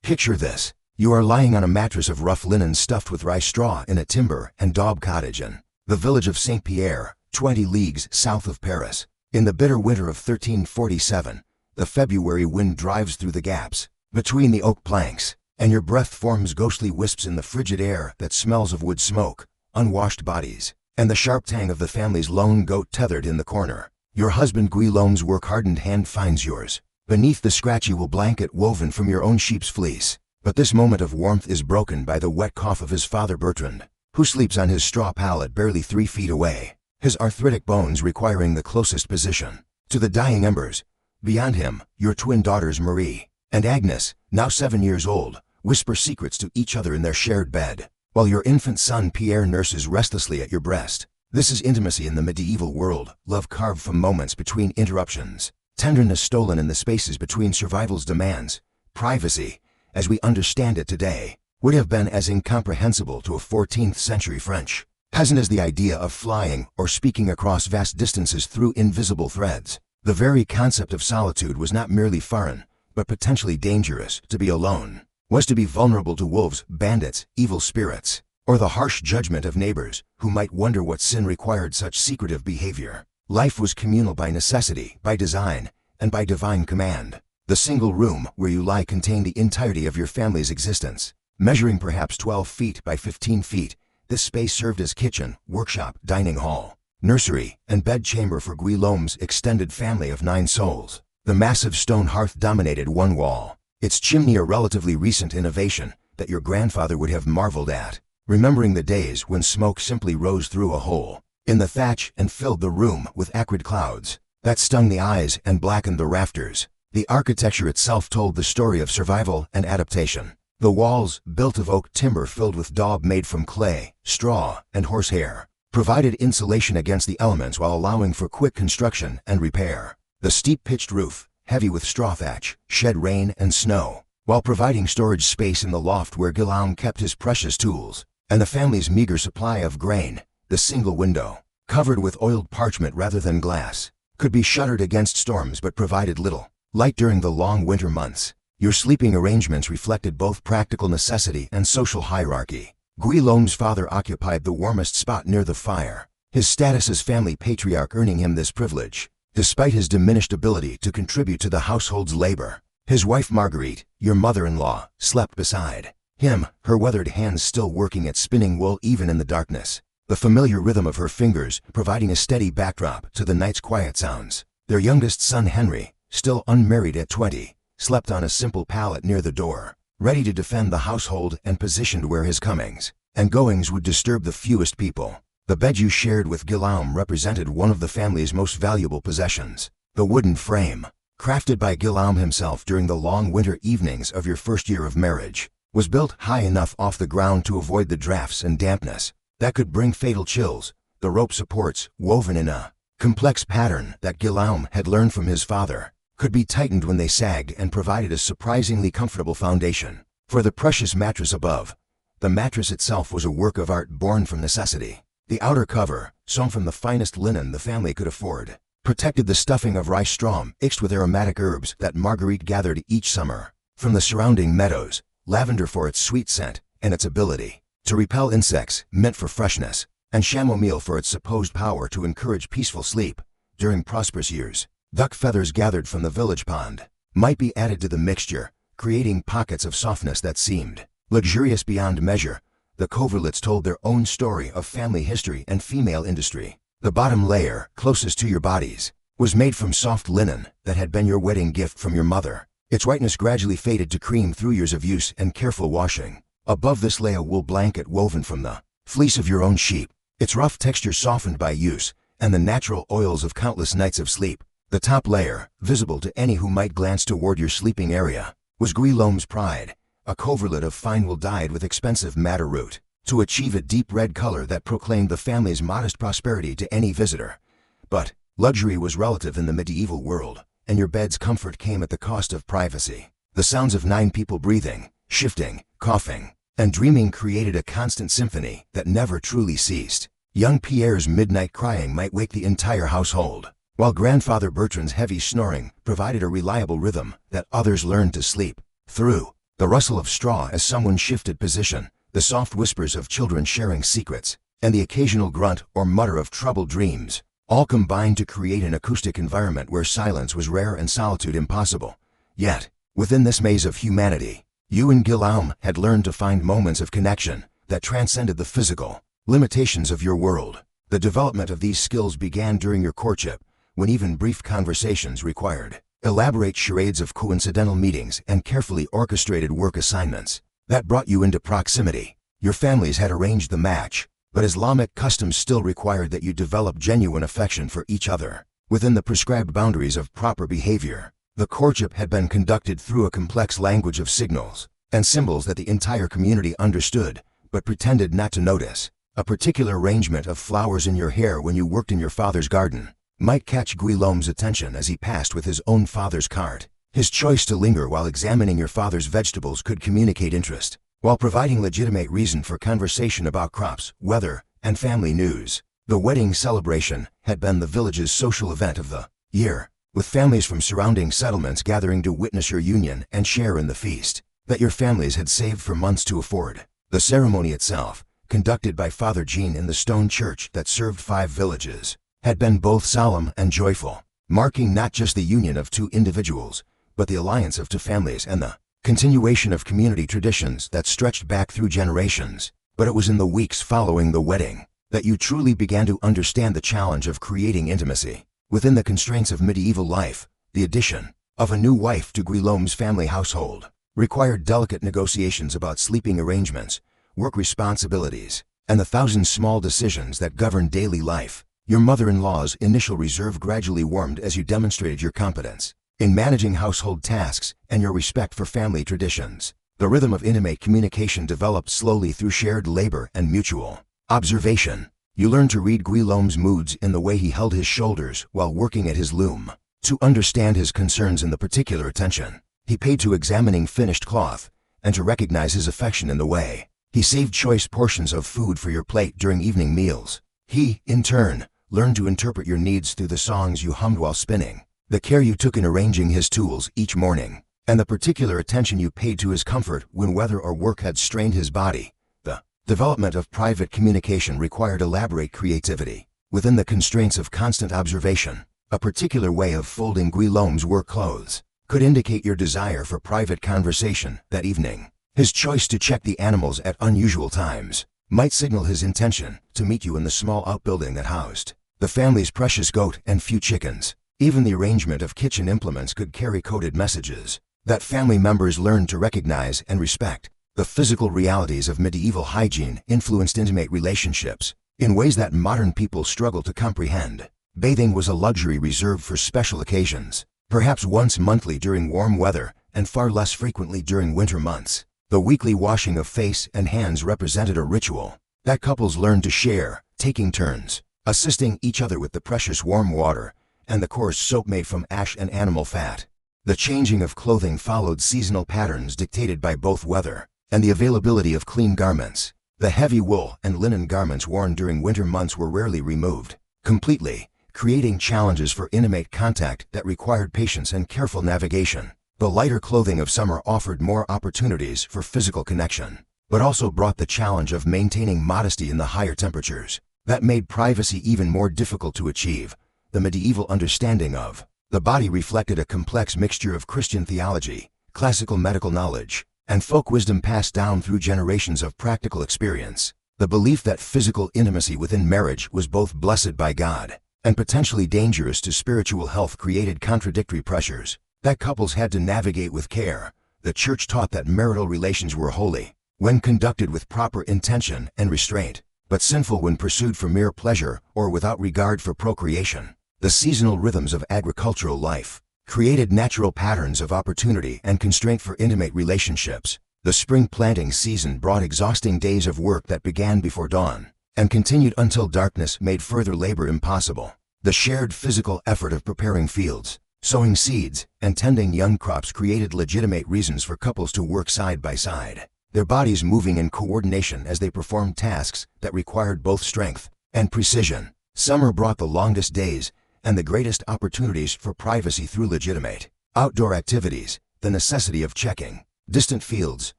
Picture this. You are lying on a mattress of rough linen stuffed with rye straw in a timber and daub cottage in the village of Saint-Pierre, 20 leagues south of Paris. In the bitter winter of 1347, the February wind drives through the gaps between the oak planks, and your breath forms ghostly wisps in the frigid air that smells of wood smoke, unwashed bodies, and the sharp tang of the family's lone goat tethered in the corner. Your husband Guillaume's work-hardened hand finds yours, beneath the scratchy wool blanket woven from your own sheep's fleece. But this moment of warmth is broken by the wet cough of his father Bertrand, who sleeps on his straw pallet barely 3 feet away, his arthritic bones requiring the closest position to the dying embers. Beyond him, your twin daughters Marie and Agnes, now 7 years old, whisper secrets to each other in their shared bed, while your infant son Pierre nurses restlessly at your breast. This is intimacy in the medieval world, love carved from moments between interruptions, tenderness stolen in the spaces between survival's demands. Privacy, as we understand it today, would have been as incomprehensible to a 14th century French peasant as the idea of flying or speaking across vast distances through invisible threads. The very concept of solitude was not merely foreign, but potentially dangerous. To be alone was to be vulnerable to wolves, bandits, evil spirits, or the harsh judgment of neighbors who might wonder what sin required such secretive behavior. Life was communal by necessity, by design, and by divine command. The single room where you lie contained the entirety of your family's existence. Measuring perhaps 12 feet by 15 feet, this space served as kitchen, workshop, dining hall, nursery, and bedchamber for Guillaume's extended family of 9 souls. The massive stone hearth dominated one wall, its chimney a relatively recent innovation that your grandfather would have marveled at, remembering the days when smoke simply rose through a hole in the thatch and filled the room with acrid clouds that stung the eyes and blackened the rafters. The architecture itself told the story of survival and adaptation. The walls, built of oak timber filled with daub made from clay, straw, and horsehair, provided insulation against the elements while allowing for quick construction and repair. The steep pitched roof, heavy with straw thatch, shed rain and snow, while providing storage space in the loft where Guillaume kept his precious tools and the family's meager supply of grain. The single window, covered with oiled parchment rather than glass, could be shuttered against storms but provided little light during the long winter months. Your sleeping arrangements reflected both practical necessity and social hierarchy. Guillaume's father occupied the warmest spot near the fire, his status as family patriarch earning him this privilege, despite his diminished ability to contribute to the household's labor. His wife Marguerite, your mother-in-law, slept beside him, her weathered hands still working at spinning wool even in the darkness, the familiar rhythm of her fingers providing a steady backdrop to the night's quiet sounds. Their youngest son Henry, still unmarried at 20, slept on a simple pallet near the door, ready to defend the household and positioned where his comings and goings would disturb the fewest people. The bed you shared with Guillaume represented one of the family's most valuable possessions. The wooden frame, crafted by Guillaume himself during the long winter evenings of your first year of marriage, was built high enough off the ground to avoid the drafts and dampness that could bring fatal chills. The rope supports, woven in a complex pattern that Guillaume had learned from his father, could be tightened when they sagged and provided a surprisingly comfortable foundation for the precious mattress above. The mattress itself was a work of art born from necessity. The outer cover, sewn from the finest linen the family could afford, protected the stuffing of rice straw mixed with aromatic herbs that Marguerite gathered each summer from the surrounding meadows, lavender for its sweet scent and its ability to repel insects, mint for freshness, and chamomile for its supposed power to encourage peaceful sleep. During prosperous years, duck feathers gathered from the village pond might be added to the mixture, creating pockets of softness that seemed luxurious beyond measure. The coverlets told their own story of family history and female industry. The bottom layer, closest to your bodies, was made from soft linen that had been your wedding gift from your mother. Its whiteness gradually faded to cream through years of use and careful washing. Above this lay a wool blanket woven from the fleece of your own sheep, its rough texture softened by use and the natural oils of countless nights of sleep. The top layer, visible to any who might glance toward your sleeping area, was Guillaume's pride, a coverlet of fine wool dyed with expensive madder root to achieve a deep red color that proclaimed the family's modest prosperity to any visitor. But luxury was relative in the medieval world, and your bed's comfort came at the cost of privacy. The sounds of 9 people breathing, shifting, coughing, and dreaming created a constant symphony that never truly ceased. Young Pierre's midnight crying might wake the entire household, while grandfather Bertrand's heavy snoring provided a reliable rhythm that others learned to sleep through. The rustle of straw as someone shifted position, the soft whispers of children sharing secrets, and the occasional grunt or mutter of troubled dreams, all combined to create an acoustic environment where silence was rare and solitude impossible. Yet, within this maze of humanity, you and Guillaume had learned to find moments of connection that transcended the physical limitations of your world. The development of these skills began during your courtship, when even brief conversations required elaborate charades of coincidental meetings and carefully orchestrated work assignments that brought you into proximity. Your families had arranged the match, but Islamic customs still required that you develop genuine affection for each other within the prescribed boundaries of proper behavior. The courtship had been conducted through a complex language of signals and symbols that the entire community understood but pretended not to notice. A particular arrangement of flowers in your hair when you worked in your father's garden might catch Guillaume's attention as he passed with his own father's cart. His choice to linger while examining your father's vegetables could communicate interest, while providing legitimate reason for conversation about crops, weather, and family news. The wedding celebration had been the village's social event of the year, with families from surrounding settlements gathering to witness your union and share in the feast that your families had saved for months to afford. The ceremony itself, conducted by Father Jean in the stone church that served 5 villages, had been both solemn and joyful, marking not just the union of 2 individuals, but the alliance of 2 families and the continuation of community traditions that stretched back through generations. But it was in the weeks following the wedding that you truly began to understand the challenge of creating intimacy within the constraints of medieval life. The addition of a new wife to Guillaume's family household required delicate negotiations about sleeping arrangements, work responsibilities, and the 1,000 small decisions that govern daily life. Your mother-in-law's initial reserve gradually warmed as you demonstrated your competence in managing household tasks and your respect for family traditions. The rhythm of intimate communication developed slowly through shared labor and mutual observation. You learned to read Guillaume's moods in the way he held his shoulders while working at his loom, to understand his concerns in the particular attention he paid to examining finished cloth, and to recognize his affection in the way he saved choice portions of food for your plate during evening meals. He, in turn, learned to interpret your needs through the songs you hummed while spinning, the care you took in arranging his tools each morning, and the particular attention you paid to his comfort when weather or work had strained his body. The development of private communication required elaborate creativity within the constraints of constant observation. A particular way of folding Guillaume's work clothes could indicate your desire for private conversation that evening. His choice to check the animals at unusual times might signal his intention to meet you in the small outbuilding that housed the family's precious goat and few chickens. Even the arrangement of kitchen implements could carry coded messages that family members learned to recognize and respect. The physical realities of medieval hygiene influenced intimate relationships in ways that modern people struggle to comprehend. Bathing was a luxury reserved for special occasions, perhaps once monthly during warm weather and far less frequently during winter months. The weekly washing of face and hands represented a ritual that couples learned to share, taking turns, assisting each other with the precious warm water and the coarse soap made from ash and animal fat. The changing of clothing followed seasonal patterns dictated by both weather and the availability of clean garments. The heavy wool and linen garments worn during winter months were rarely removed completely, creating challenges for intimate contact that required patience and careful navigation. The lighter clothing of summer offered more opportunities for physical connection, but also brought the challenge of maintaining modesty in the higher temperatures that made privacy even more difficult to achieve. The medieval understanding of the body reflected a complex mixture of Christian theology, classical medical knowledge, and folk wisdom passed down through generations of practical experience. The belief that physical intimacy within marriage was both blessed by God and potentially dangerous to spiritual health created contradictory pressures that couples had to navigate with care. The church taught that marital relations were holy when conducted with proper intention and restraint, but sinful when pursued for mere pleasure or without regard for procreation. The seasonal rhythms of agricultural life created natural patterns of opportunity and constraint for intimate relationships. The spring planting season brought exhausting days of work that began before dawn and continued until darkness made further labor impossible. The shared physical effort of preparing fields, sowing seeds, and tending young crops created legitimate reasons for couples to work side by side, their bodies moving in coordination as they performed tasks that required both strength and precision. Summer brought the longest days and the greatest opportunities for privacy through legitimate outdoor activities. The necessity of checking Distant fields,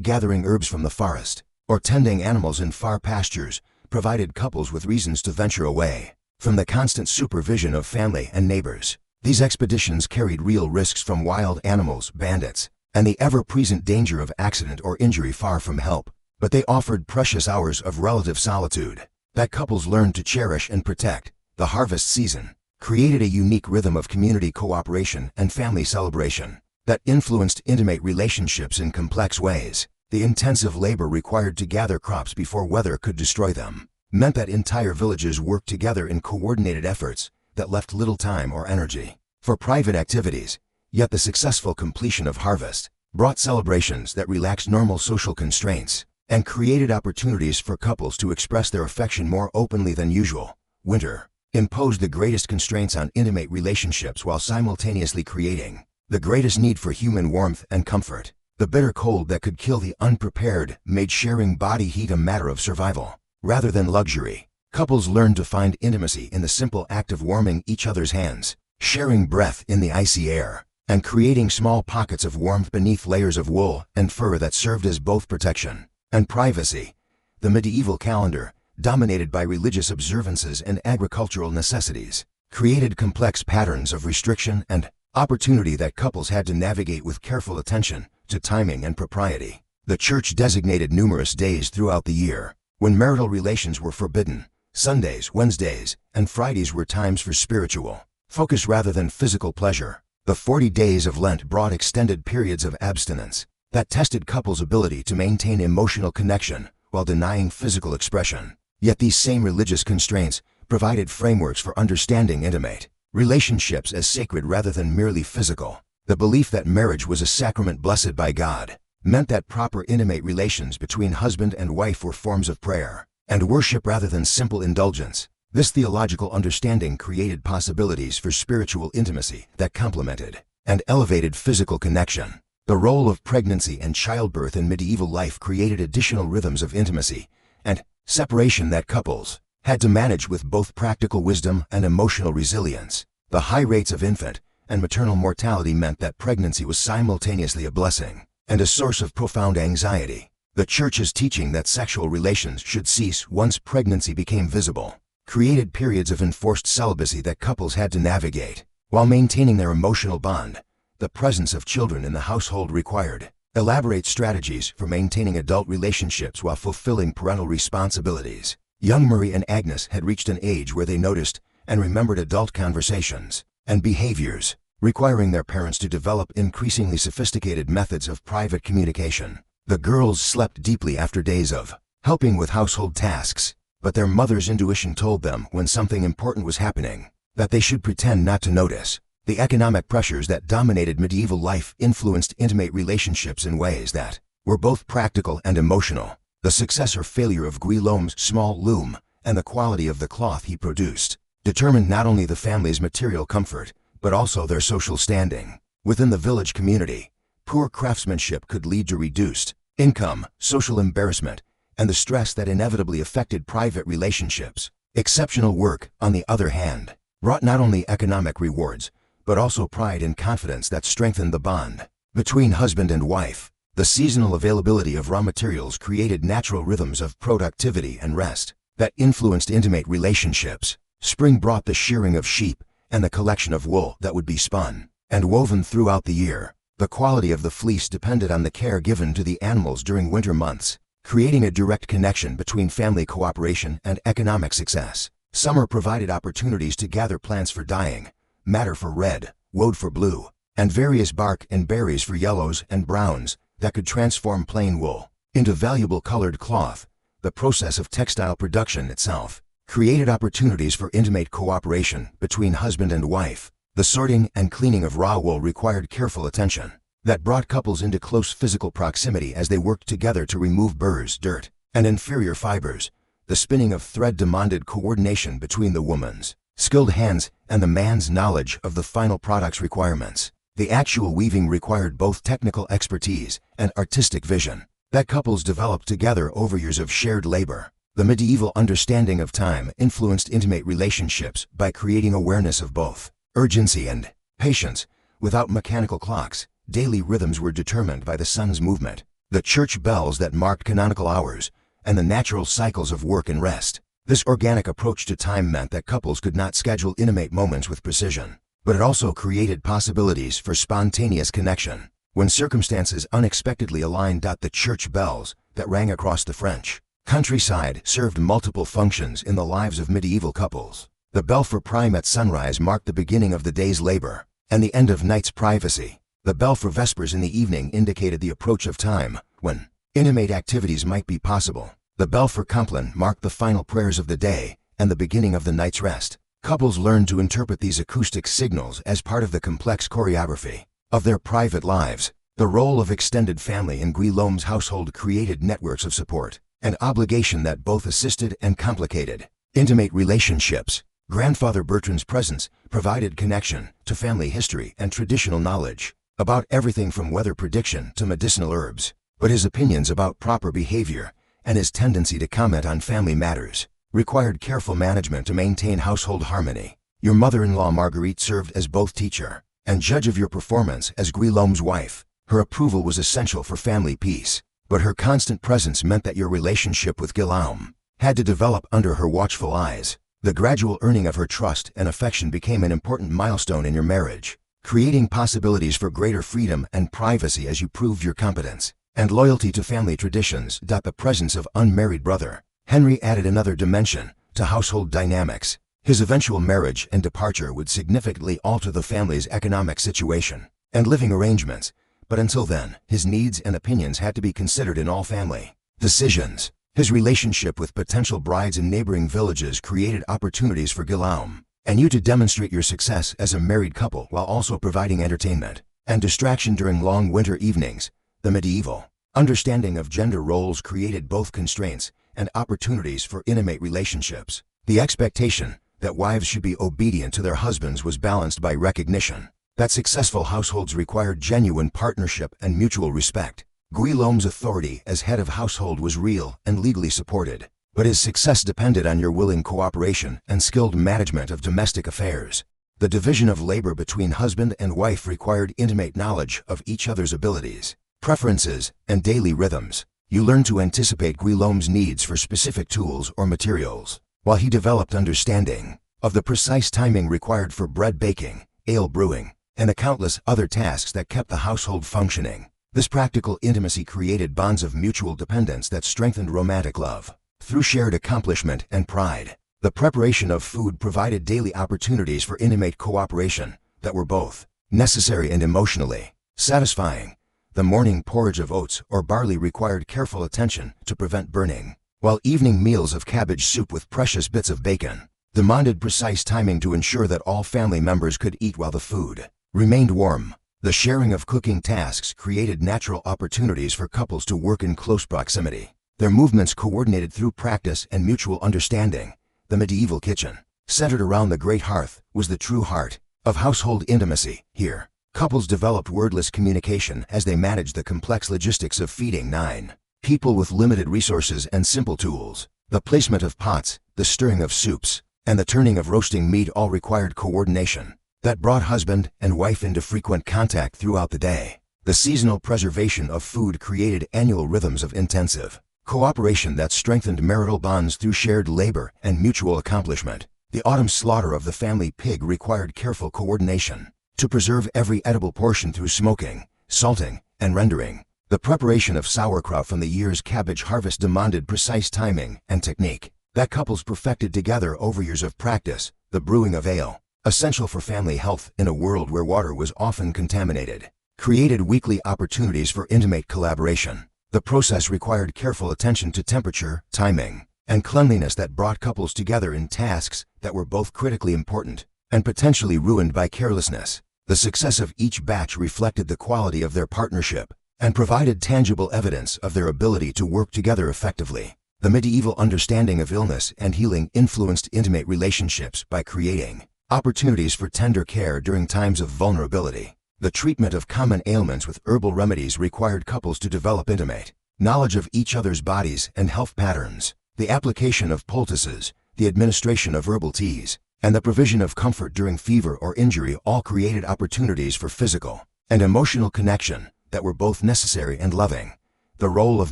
gathering herbs from the forest, or tending animals in far pastures provided couples with reasons to venture away from the constant supervision of family and neighbors. These expeditions carried real risks from wild animals, bandits, and the ever-present danger of accident or injury far from help. But they offered precious hours of relative solitude that couples learned to cherish and protect. The harvest season created a unique rhythm of community cooperation and family celebration that influenced intimate relationships in complex ways. The intensive labor required to gather crops before weather could destroy them meant that entire villages worked together in coordinated efforts that left little time or energy for private activities. Yet the successful completion of harvest brought celebrations that relaxed normal social constraints and created opportunities for couples to express their affection more openly than usual. Winter imposed the greatest constraints on intimate relationships while simultaneously creating the greatest need for human warmth and comfort. The bitter cold that could kill the unprepared made sharing body heat a matter of survival rather than luxury. Couples learned to find intimacy in the simple act of warming each other's hands, sharing breath in the icy air, and creating small pockets of warmth beneath layers of wool and fur that served as both protection and privacy. The medieval calendar, dominated by religious observances and agricultural necessities, created complex patterns of restriction and opportunity that couples had to navigate with careful attention to timing and propriety. The church designated numerous days throughout the year when marital relations were forbidden. Sundays, Wednesdays, and Fridays were times for spiritual focus rather than physical pleasure. The 40 days of Lent brought extended periods of abstinence that tested couples' ability to maintain emotional connection while denying physical expression. Yet these same religious constraints provided frameworks for understanding intimate relationships as sacred rather than merely physical. The belief that marriage was a sacrament blessed by God meant that proper intimate relations between husband and wife were forms of prayer and worship rather than simple indulgence. This theological understanding created possibilities for spiritual intimacy that complemented and elevated physical connection. The role of pregnancy and childbirth in medieval life created additional rhythms of intimacy and separation that couples had to manage with both practical wisdom and emotional resilience. The high rates of infant and maternal mortality meant that pregnancy was simultaneously a blessing and a source of profound anxiety. The Church's teaching that sexual relations should cease once pregnancy became visible created periods of enforced celibacy that couples had to navigate while maintaining their emotional bond. The presence of children in the household required elaborate strategies for maintaining adult relationships while fulfilling parental responsibilities. Young Marie and Agnes had reached an age where they noticed and remembered adult conversations and behaviors, requiring their parents to develop increasingly sophisticated methods of private communication. The girls slept deeply after days of helping with household tasks, but their mother's intuition told them when something important was happening that they should pretend not to notice. The economic pressures that dominated medieval life influenced intimate relationships in ways that were both practical and emotional. The success or failure of Guillaume's small loom and the quality of the cloth he produced determined not only the family's material comfort, but also their social standing. Within the village community, poor craftsmanship could lead to reduced income, social embarrassment, and the stress that inevitably affected private relationships. Exceptional work, on the other hand, brought not only economic rewards, but also pride and confidence that strengthened the bond between husband and wife. The seasonal availability of raw materials created natural rhythms of productivity and rest that influenced intimate relationships. Spring brought the shearing of sheep and the collection of wool that would be spun and woven throughout the year. The quality of the fleece depended on the care given to the animals during winter months, creating a direct connection between family cooperation and economic success. Summer provided opportunities to gather plants for dyeing, madder for red, woad for blue, and various bark and berries for yellows and browns that could transform plain wool into valuable colored cloth. The process of textile production itself created opportunities for intimate cooperation between husband and wife. The sorting and cleaning of raw wool required careful attention that brought couples into close physical proximity as they worked together to remove burrs, dirt, and inferior fibers. The spinning of thread demanded coordination between the woman's skilled hands and the man's knowledge of the final product's requirements. The actual weaving required both technical expertise and artistic vision that couples developed together over years of shared labor. The medieval understanding of time influenced intimate relationships by creating awareness of both urgency and patience. Without mechanical clocks, daily rhythms were determined by the sun's movement, the church bells that marked canonical hours, and the natural cycles of work and rest. This organic approach to time meant that couples could not schedule intimate moments with precision, but it also created possibilities for spontaneous connection. When circumstances unexpectedly aligned, the church bells that rang across the French countryside served multiple functions in the lives of medieval couples. The bell for prime at sunrise marked the beginning of the day's labor and the end of night's privacy. The bell for vespers in the evening indicated the approach of time when intimate activities might be possible. The bell for compline marked the final prayers of the day and the beginning of the night's rest. Couples learned to interpret these acoustic signals as part of the complex choreography of their private lives. The role of extended family in Guillaume's household created networks of support and obligation that both assisted and complicated intimate relationships. Grandfather Bertrand's presence provided connection to family history and traditional knowledge about everything from weather prediction to medicinal herbs, but his opinions about proper behavior and his tendency to comment on family matters required careful management to maintain household harmony. Your mother-in-law Marguerite served as both teacher and judge of your performance as Guillaume's wife. Her approval was essential for family peace, but her constant presence meant that your relationship with Guillaume had to develop under her watchful eyes. The gradual earning of her trust and affection became an important milestone in your marriage, creating possibilities for greater freedom and privacy as you proved your competence and loyalty to family traditions. The presence of unmarried brother Henry added another dimension to household dynamics. His eventual marriage and departure would significantly alter the family's economic situation and living arrangements, but until then, his needs and opinions had to be considered in all family decisions. His relationship with potential brides in neighboring villages created opportunities for Guillaume and you to demonstrate your success as a married couple while also providing entertainment and distraction during long winter evenings. The medieval understanding of gender roles created both constraints and opportunities for intimate relationships. The expectation that wives should be obedient to their husbands was balanced by recognition that successful households required genuine partnership and mutual respect. Guillaume's authority as head of household was real and legally supported, but his success depended on your willing cooperation and skilled management of domestic affairs. The division of labor between husband and wife required intimate knowledge of each other's abilities, preferences, and daily rhythms. You learned to anticipate Guillaume's needs for specific tools or materials, while he developed understanding of the precise timing required for bread baking, ale brewing, and the countless other tasks that kept the household functioning. This practical intimacy created bonds of mutual dependence that strengthened romantic love through shared accomplishment and pride. The preparation of food provided daily opportunities for intimate cooperation that were both necessary and emotionally satisfying. The morning porridge of oats or barley required careful attention to prevent burning, while evening meals of cabbage soup with precious bits of bacon demanded precise timing to ensure that all family members could eat while the food remained warm. The sharing of cooking tasks created natural opportunities for couples to work in close proximity, their movements coordinated through practice and mutual understanding. The medieval kitchen, centered around the great hearth, was the true heart of household intimacy. Here, couples developed wordless communication as they managed the complex logistics of feeding 9 people with limited resources and simple tools. The placement of pots, the stirring of soups, and the turning of roasting meat all required coordination that brought husband and wife into frequent contact throughout the day. The seasonal preservation of food created annual rhythms of intensive cooperation that strengthened marital bonds through shared labor and mutual accomplishment. The autumn slaughter of the family pig required careful coordination to preserve every edible portion through smoking, salting, and rendering. The preparation of sauerkraut from the year's cabbage harvest demanded precise timing and technique that couples perfected together over years of practice. The brewing of ale, essential for family health in a world where water was often contaminated, created weekly opportunities for intimate collaboration. The process required careful attention to temperature, timing, and cleanliness that brought couples together in tasks that were both critically important and potentially ruined by carelessness. The success of each batch reflected the quality of their partnership and provided tangible evidence of their ability to work together effectively. The medieval understanding of illness and healing influenced intimate relationships by creating opportunities for tender care during times of vulnerability. The treatment of common ailments with herbal remedies required couples to develop intimate knowledge of each other's bodies and health patterns. The application of poultices, the administration of herbal teas, and the provision of comfort during fever or injury all created opportunities for physical and emotional connection that were both necessary and loving. The role of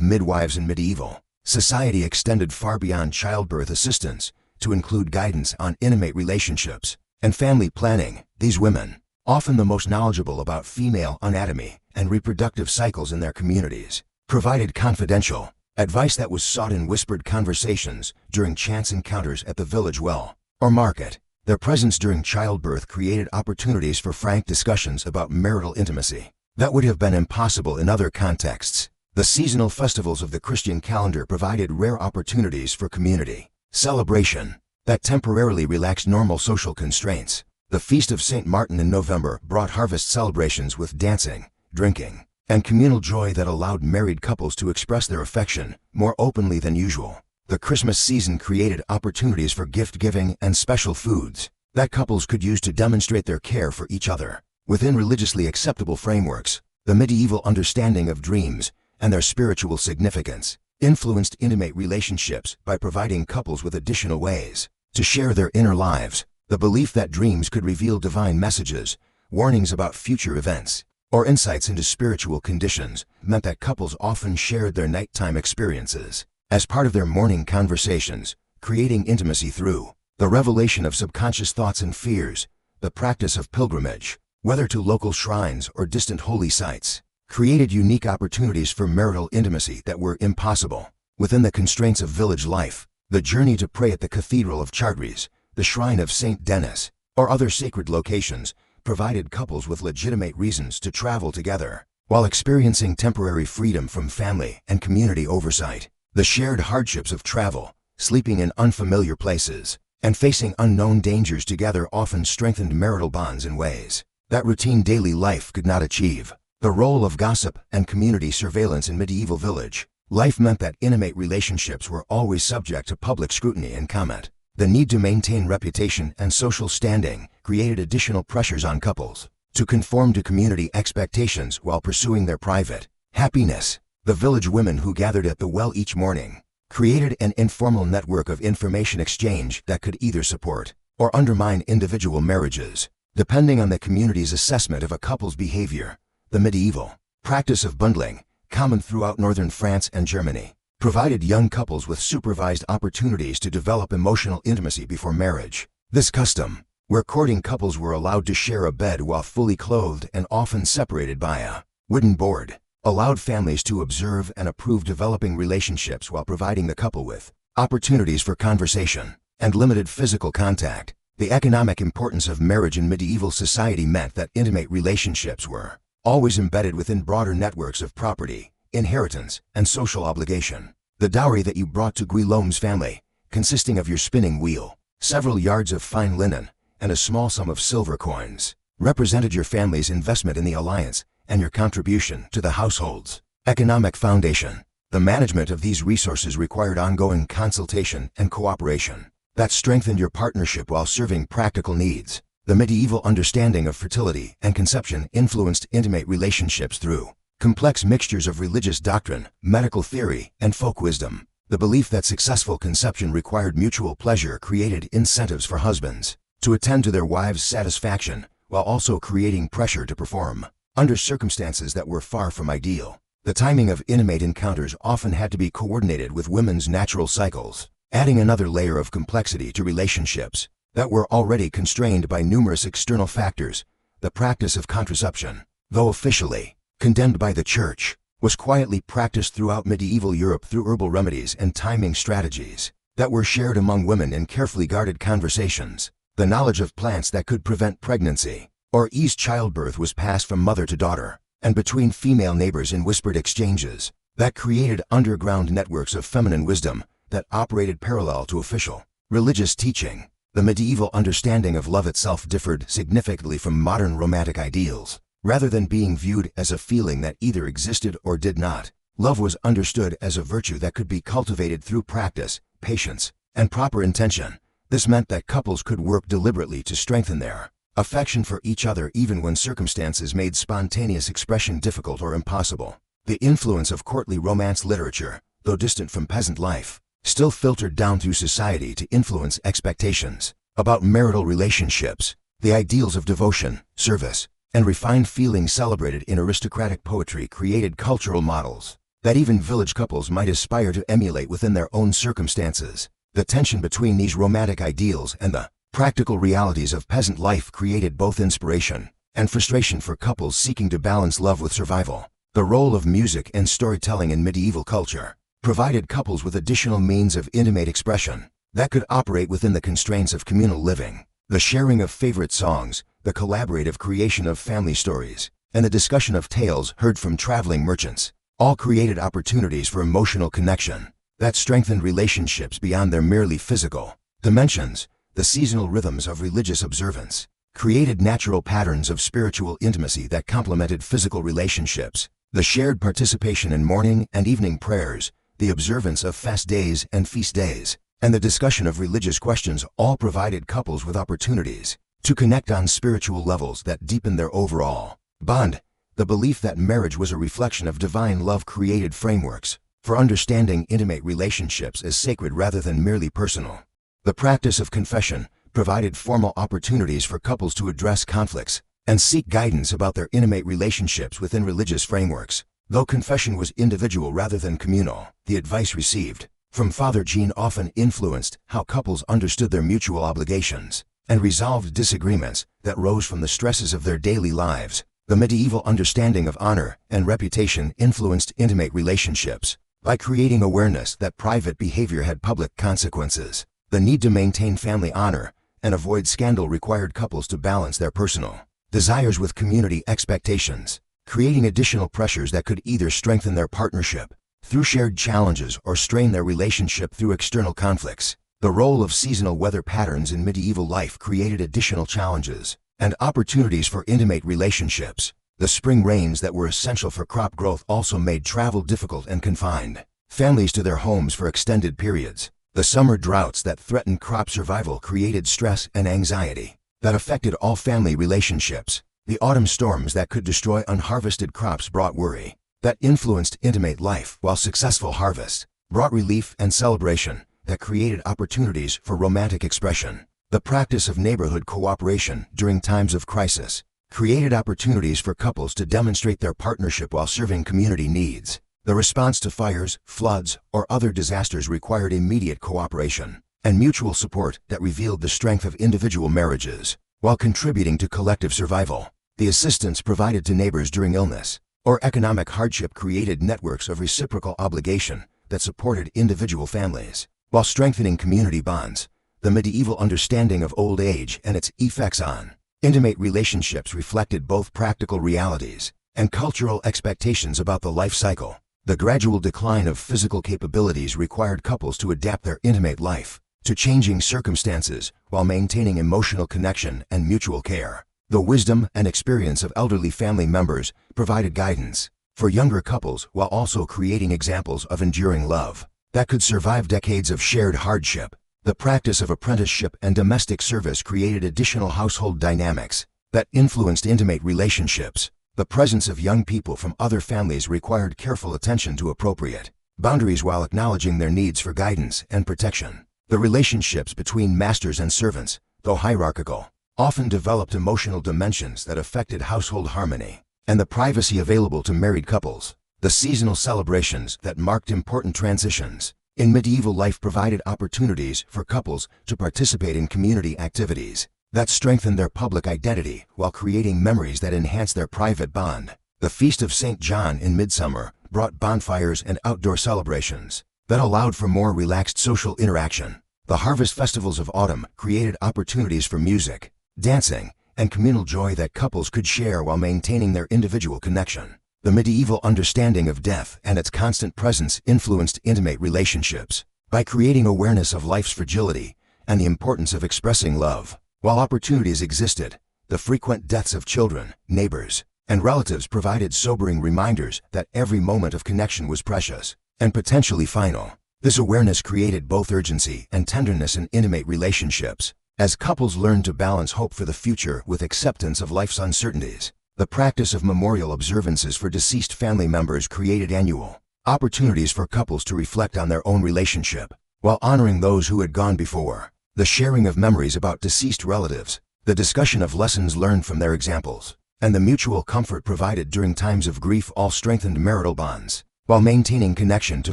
midwives in medieval society extended far beyond childbirth assistance to include guidance on intimate relationships and family planning. These women, often the most knowledgeable about female anatomy and reproductive cycles in their communities, provided confidential advice that was sought in whispered conversations during chance encounters at the village well or market. Their presence during childbirth created opportunities for frank discussions about marital intimacy that would have been impossible in other contexts. The seasonal festivals of the Christian calendar provided rare opportunities for community celebration that temporarily relaxed normal social constraints. The Feast of St. Martin in November brought harvest celebrations with dancing, drinking, and communal joy that allowed married couples to express their affection more openly than usual. The Christmas season created opportunities for gift-giving and special foods that couples could use to demonstrate their care for each other. Within religiously acceptable frameworks, the medieval understanding of dreams and their spiritual significance influenced intimate relationships by providing couples with additional ways to share their inner lives. The belief that dreams could reveal divine messages, warnings about future events, or insights into spiritual conditions meant that couples often shared their nighttime experiences as part of their morning conversations, creating intimacy through the revelation of subconscious thoughts and fears. The practice of pilgrimage, whether to local shrines or distant holy sites, created unique opportunities for marital intimacy that were impossible within the constraints of village life. The journey to pray at the Cathedral of Chartres, the Shrine of St. Denis, or other sacred locations provided couples with legitimate reasons to travel together while experiencing temporary freedom from family and community oversight. The shared hardships of travel, sleeping in unfamiliar places, and facing unknown dangers together often strengthened marital bonds in ways that routine daily life could not achieve. The role of gossip and community surveillance in medieval village life meant that intimate relationships were always subject to public scrutiny and comment. The need to maintain reputation and social standing created additional pressures on couples to conform to community expectations while pursuing their private happiness. The village women who gathered at the well each morning created an informal network of information exchange that could either support or undermine individual marriages, depending on the community's assessment of a couple's behavior. The medieval practice of bundling, common throughout northern France and Germany, provided young couples with supervised opportunities to develop emotional intimacy before marriage. This custom, where courting couples were allowed to share a bed while fully clothed and often separated by a wooden board, allowed families to observe and approve developing relationships while providing the couple with opportunities for conversation and limited physical contact. The economic importance of marriage in medieval society meant that intimate relationships were always embedded within broader networks of property, inheritance, and social obligation. The dowry that you brought to Guillaume's family, consisting of your spinning wheel, several yards of fine linen, and a small sum of silver coins, represented your family's investment in the alliance and your contribution to the household's economic foundation. The management of these resources required ongoing consultation and cooperation that strengthened your partnership while serving practical needs. The medieval understanding of fertility and conception influenced intimate relationships through complex mixtures of religious doctrine, medical theory, and folk wisdom. The belief that successful conception required mutual pleasure created incentives for husbands to attend to their wives' satisfaction while also creating pressure to perform under circumstances that were far from ideal. The timing of intimate encounters often had to be coordinated with women's natural cycles, adding another layer of complexity to relationships that were already constrained by numerous external factors. The practice of contraception, though officially condemned by the Church, was quietly practiced throughout medieval Europe through herbal remedies and timing strategies that were shared among women in carefully guarded conversations. The knowledge of plants that could prevent pregnancy or ease childbirth was passed from mother to daughter and between female neighbors in whispered exchanges that created underground networks of feminine wisdom that operated parallel to official religious teaching. The medieval understanding of love itself differed significantly from modern romantic ideals. Rather than being viewed as a feeling that either existed or did not, love was understood as a virtue that could be cultivated through practice, patience, and proper intention. This meant that couples could work deliberately to strengthen their affection for each other even when circumstances made spontaneous expression difficult or impossible. The influence of courtly romance literature, though distant from peasant life, still filtered down through society to influence expectations about marital relationships. The ideals of devotion, service, and refined feelings celebrated in aristocratic poetry created cultural models that even village couples might aspire to emulate within their own circumstances. The tension between these romantic ideals and the practical realities of peasant life created both inspiration and frustration for couples seeking to balance love with survival. The role of music and storytelling in medieval culture provided couples with additional means of intimate expression that could operate within the constraints of communal living. The sharing of favorite songs, the collaborative creation of family stories, and the discussion of tales heard from traveling merchants all created opportunities for emotional connection that strengthened relationships beyond their merely physical dimensions. The seasonal rhythms of religious observance created natural patterns of spiritual intimacy that complemented physical relationships. The shared participation in morning and evening prayers, the observance of fast days and feast days, and the discussion of religious questions all provided couples with opportunities to connect on spiritual levels that deepened their overall bond. The belief that marriage was a reflection of divine love created frameworks for understanding intimate relationships as sacred rather than merely personal. The practice of confession provided formal opportunities for couples to address conflicts and seek guidance about their intimate relationships within religious frameworks. Though confession was individual rather than communal, the advice received from Father Jean often influenced how couples understood their mutual obligations and resolved disagreements that rose from the stresses of their daily lives. The medieval understanding of honor and reputation influenced intimate relationships by creating awareness that private behavior had public consequences. The need to maintain family honor and avoid scandal required couples to balance their personal desires with community expectations, creating additional pressures that could either strengthen their partnership through shared challenges or strain their relationship through external conflicts. The role of seasonal weather patterns in medieval life created additional challenges and opportunities for intimate relationships. The spring rains that were essential for crop growth also made travel difficult and confined families to their homes for extended periods. The summer droughts that threatened crop survival created stress and anxiety that affected all family relationships. The autumn storms that could destroy unharvested crops brought worry that influenced intimate life, while successful harvests brought relief and celebration that created opportunities for romantic expression. The practice of neighborhood cooperation during times of crisis created opportunities for couples to demonstrate their partnership while serving community needs. The response to fires, floods, or other disasters required immediate cooperation and mutual support that revealed the strength of individual marriages while contributing to collective survival. The assistance provided to neighbors during illness or economic hardship created networks of reciprocal obligation that supported individual families while strengthening community bonds. The medieval understanding of old age and its effects on intimate relationships reflected both practical realities and cultural expectations about the life cycle. The gradual decline of physical capabilities required couples to adapt their intimate life to changing circumstances while maintaining emotional connection and mutual care. The wisdom and experience of elderly family members provided guidance for younger couples while also creating examples of enduring love that could survive decades of shared hardship. The practice of apprenticeship and domestic service created additional household dynamics that influenced intimate relationships. The presence of young people from other families required careful attention to appropriate boundaries while acknowledging their needs for guidance and protection. The relationships between masters and servants, though hierarchical, often developed emotional dimensions that affected household harmony and the privacy available to married couples. The seasonal celebrations that marked important transitions in medieval life provided opportunities for couples to participate in community activities that strengthened their public identity while creating memories that enhanced their private bond. The Feast of St. John in midsummer brought bonfires and outdoor celebrations that allowed for more relaxed social interaction. The harvest festivals of autumn created opportunities for music, dancing, and communal joy that couples could share while maintaining their individual connection. The medieval understanding of death and its constant presence influenced intimate relationships by creating awareness of life's fragility and the importance of expressing love. While opportunities existed, the frequent deaths of children, neighbors, and relatives provided sobering reminders that every moment of connection was precious and potentially final. This awareness created both urgency and tenderness in intimate relationships as couples learned to balance hope for the future with acceptance of life's uncertainties. The practice of memorial observances for deceased family members created annual opportunities for couples to reflect on their own relationship while honoring those who had gone before. The sharing of memories about deceased relatives, the discussion of lessons learned from their examples, and the mutual comfort provided during times of grief all strengthened marital bonds, while maintaining connection to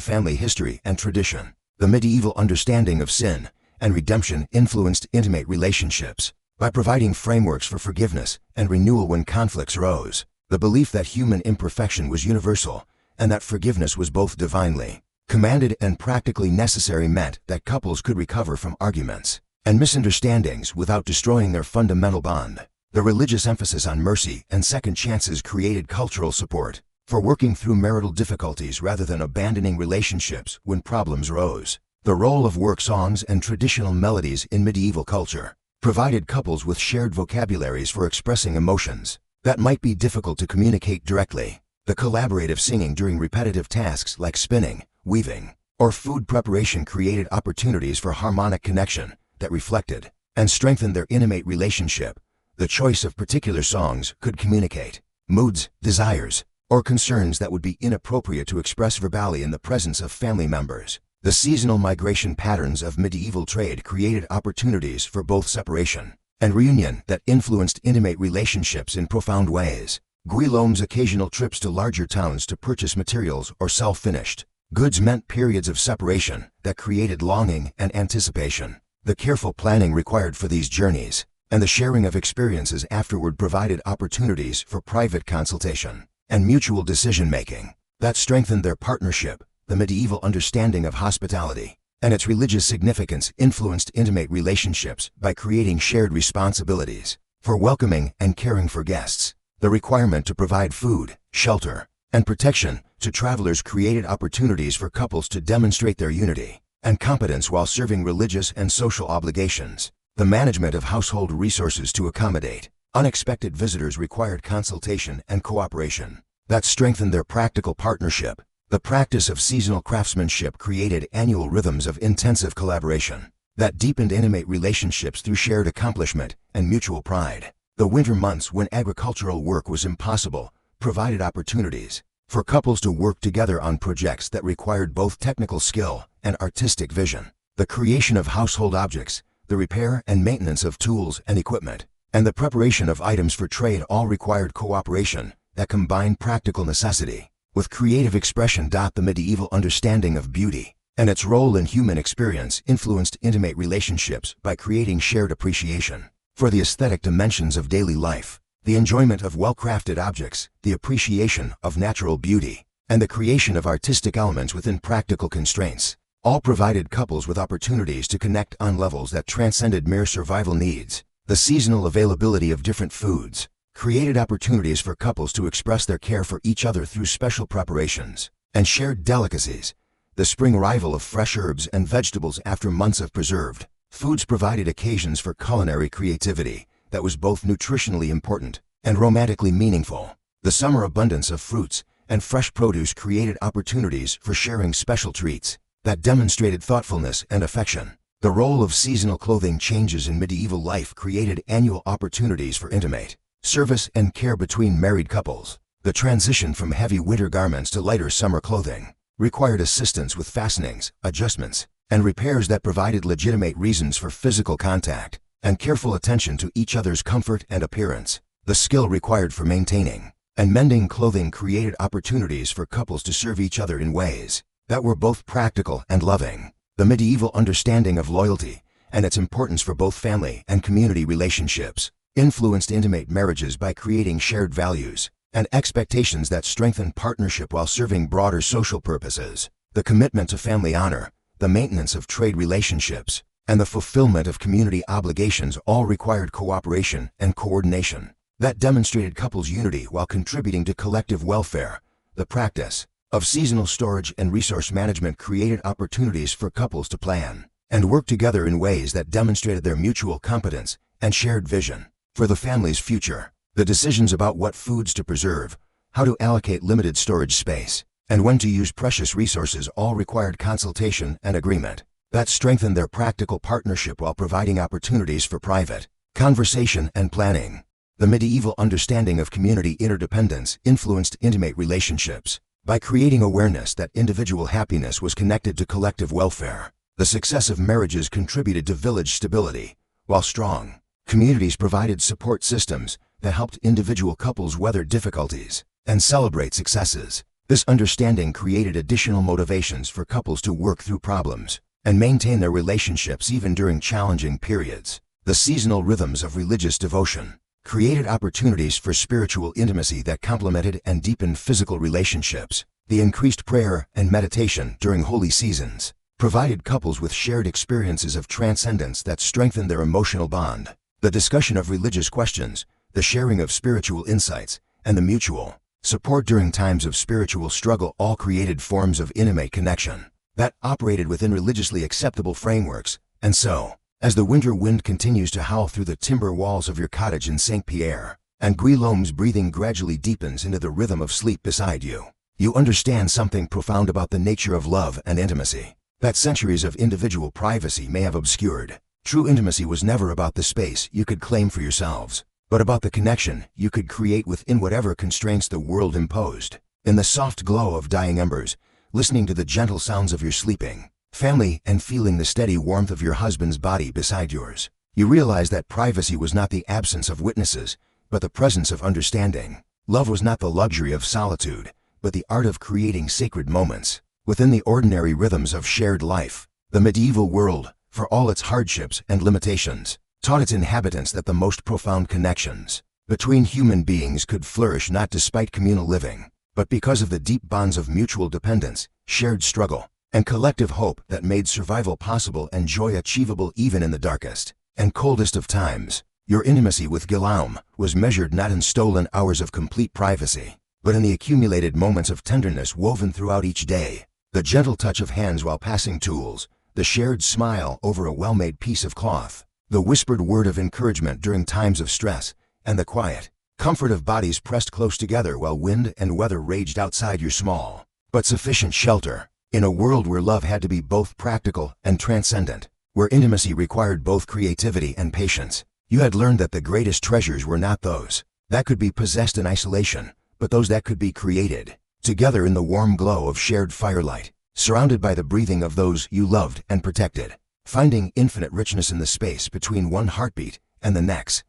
family history and tradition. The medieval understanding of sin and redemption influenced intimate relationships by providing frameworks for forgiveness and renewal when conflicts arose. The belief that human imperfection was universal and that forgiveness was both divinely commanded and practically necessary meant that couples could recover from arguments and misunderstandings without destroying their fundamental bond. The religious emphasis on mercy and second chances created cultural support for working through marital difficulties rather than abandoning relationships when problems arose. The role of work songs and traditional melodies in medieval culture provided couples with shared vocabularies for expressing emotions that might be difficult to communicate directly. The collaborative singing during repetitive tasks like spinning, weaving, or food preparation created opportunities for harmonic connection that reflected and strengthened their intimate relationship. The choice of particular songs could communicate moods, desires, or concerns that would be inappropriate to express verbally in the presence of family members. The seasonal migration patterns of medieval trade created opportunities for both separation and reunion that influenced intimate relationships in profound ways. Guillaume's occasional trips to larger towns to purchase materials or sell finished goods meant periods of separation that created longing and anticipation. The careful planning required for these journeys and the sharing of experiences afterward provided opportunities for private consultation and mutual decision-making that strengthened their partnership. The medieval understanding of hospitality and its religious significance influenced intimate relationships by creating shared responsibilities for welcoming and caring for guests. The requirement to provide food, shelter, and protection to travelers created opportunities for couples to demonstrate their unity and competence while serving religious and social obligations. The management of household resources to accommodate unexpected visitors required consultation and cooperation that strengthened their practical partnership. The practice of seasonal craftsmanship created annual rhythms of intensive collaboration that deepened intimate relationships through shared accomplishment and mutual pride. The winter months, when agricultural work was impossible, provided opportunities for couples to work together on projects that required both technical skill and artistic vision. The creation of household objects, the repair and maintenance of tools and equipment, and the preparation of items for trade all required cooperation that combined practical necessity with creative expression. The medieval understanding of beauty and its role in human experience influenced intimate relationships by creating shared appreciation for the aesthetic dimensions of daily life, the enjoyment of well-crafted objects, the appreciation of natural beauty, and the creation of artistic elements within practical constraints, all provided couples with opportunities to connect on levels that transcended mere survival needs. The seasonal availability of different foods created opportunities for couples to express their care for each other through special preparations and shared delicacies. The spring arrival of fresh herbs and vegetables after months of preserved foods provided occasions for culinary creativity that was both nutritionally important and romantically meaningful. The summer abundance of fruits and fresh produce created opportunities for sharing special treats that demonstrated thoughtfulness and affection. The role of seasonal clothing changes in medieval life created annual opportunities for intimate service and care between married couples. The transition from heavy winter garments to lighter summer clothing required assistance with fastenings, adjustments, and repairs that provided legitimate reasons for physical contact and careful attention to each other's comfort and appearance. The skill required for maintaining and mending clothing created opportunities for couples to serve each other in ways that were both practical and loving. The medieval understanding of loyalty and its importance for both family and community relationships influenced intimate marriages by creating shared values and expectations that strengthened partnership while serving broader social purposes. The commitment to family honor, the maintenance of trade relationships, and the fulfillment of community obligations all required cooperation and coordination that demonstrated couples' unity while contributing to collective welfare. The practice of seasonal storage and resource management created opportunities for couples to plan and work together in ways that demonstrated their mutual competence and shared vision for the family's future. The decisions about what foods to preserve, how to allocate limited storage space, and when to use precious resources all required consultation and agreement that strengthened their practical partnership while providing opportunities for private conversation and planning. The medieval understanding of community interdependence influenced intimate relationships by creating awareness that individual happiness was connected to collective welfare. The success of marriages contributed to village stability, while strong communities provided support systems that helped individual couples weather difficulties and celebrate successes. This understanding created additional motivations for couples to work through problems and maintain their relationships even during challenging periods. The seasonal rhythms of religious devotion created opportunities for spiritual intimacy that complemented and deepened physical relationships. The increased prayer and meditation during holy seasons provided couples with shared experiences of transcendence that strengthened their emotional bond. The discussion of religious questions, the sharing of spiritual insights, and the mutual support during times of spiritual struggle all created forms of intimate connection that operated within religiously acceptable frameworks. And so, as the winter wind continues to howl through the timber walls of your cottage in Saint-Pierre, and Guillaume's breathing gradually deepens into the rhythm of sleep beside you, you understand something profound about the nature of love and intimacy that centuries of individual privacy may have obscured. True intimacy was never about the space you could claim for yourselves, but about the connection you could create within whatever constraints the world imposed. In the soft glow of dying embers, listening to the gentle sounds of your sleeping family and feeling the steady warmth of your husband's body beside yours, you realize that privacy was not the absence of witnesses, but the presence of understanding. Love was not the luxury of solitude, but the art of creating sacred moments within the ordinary rhythms of shared life. The medieval world, for all its hardships and limitations, taught its inhabitants that the most profound connections between human beings could flourish not despite communal living, but because of the deep bonds of mutual dependence, shared struggle, and collective hope that made survival possible and joy achievable even in the darkest and coldest of times. Your intimacy with Guillaume was measured not in stolen hours of complete privacy, but in the accumulated moments of tenderness woven throughout each day. The gentle touch of hands while passing tools, the shared smile over a well-made piece of cloth, the whispered word of encouragement during times of stress, and the quiet comfort of bodies pressed close together while wind and weather raged outside your small but sufficient shelter. In a world where love had to be both practical and transcendent, where intimacy required both creativity and patience, you had learned that the greatest treasures were not those that could be possessed in isolation, but those that could be created together in the warm glow of shared firelight, surrounded by the breathing of those you loved and protected. Finding infinite richness in the space between one heartbeat and the next,